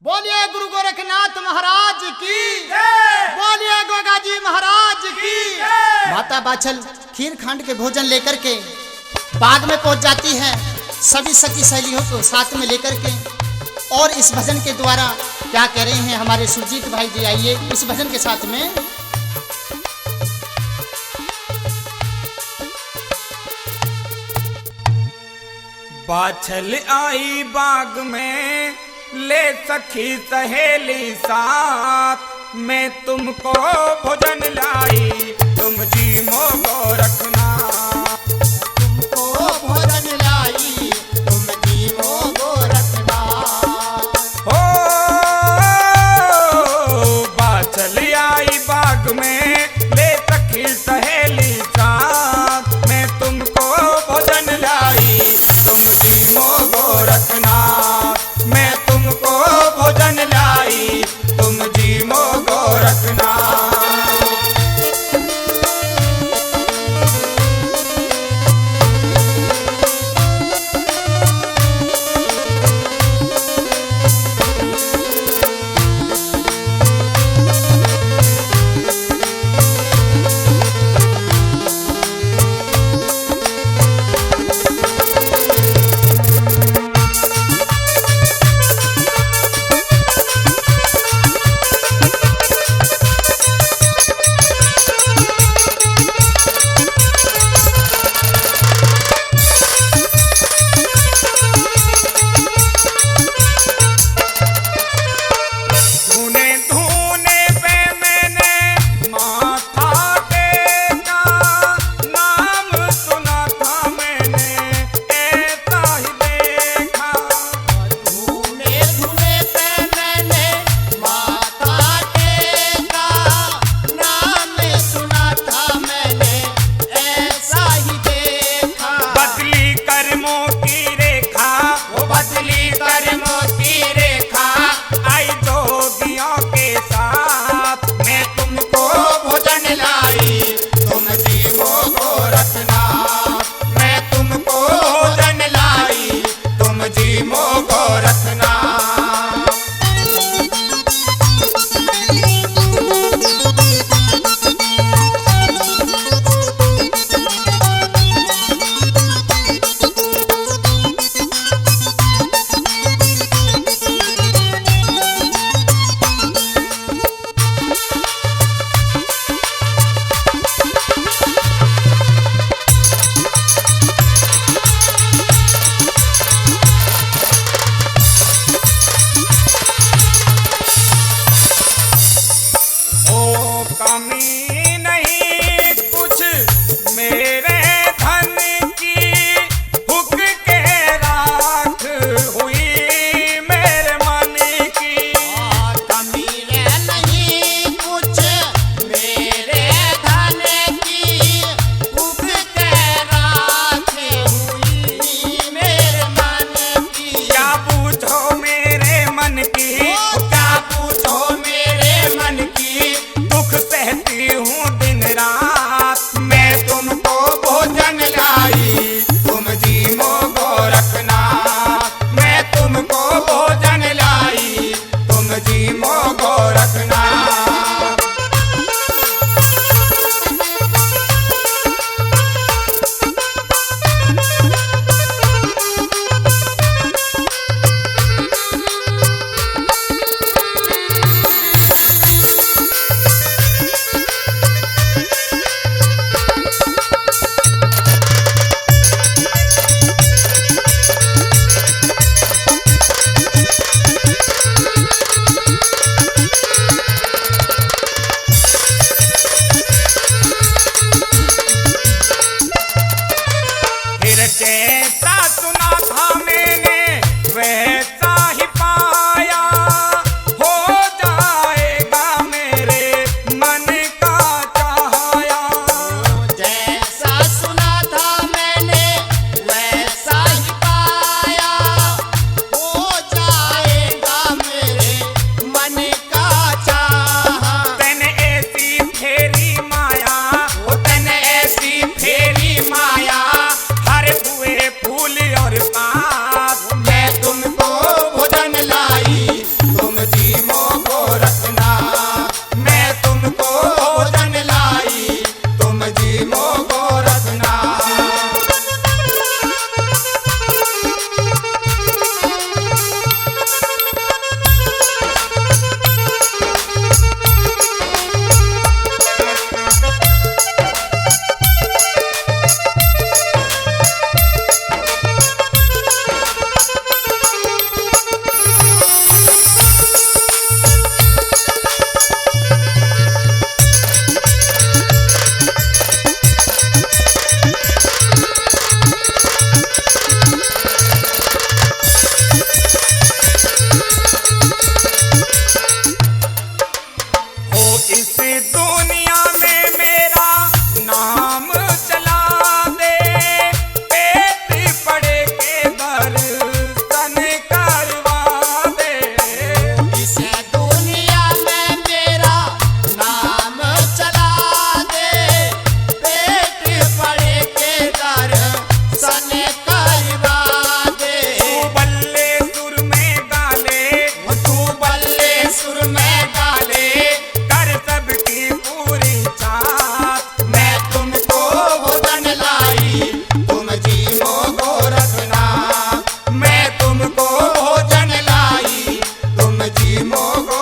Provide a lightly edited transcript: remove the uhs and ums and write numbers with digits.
बोलिए गुरु गोरखनाथ महाराज की, बोलिए गोगा जी महाराज की। माता बाछल खीर खांड के भोजन लेकर के बाग में पहुंच जाती है, सभी सखी सहेलियों को साथ में लेकर के। और इस भजन के द्वारा क्या कह रहे हैं हमारे सुरजीत भाई जी, आइए इस भजन के साथ में। बाछल आई बाग में ले सखी सहेली साथ, मैं तुमको भोजन लाई तुम जी मोगो रखना। तुमको भोजन लाई तुम जी मोगो रखना। हो बाछल आई बाग में ले सखी सहेली साथ, मैं तुमको भोजन लाई तुम जी मोगो रखना। मैं तुमको भोजन लाई तुम जी मोगो रखना। डीमो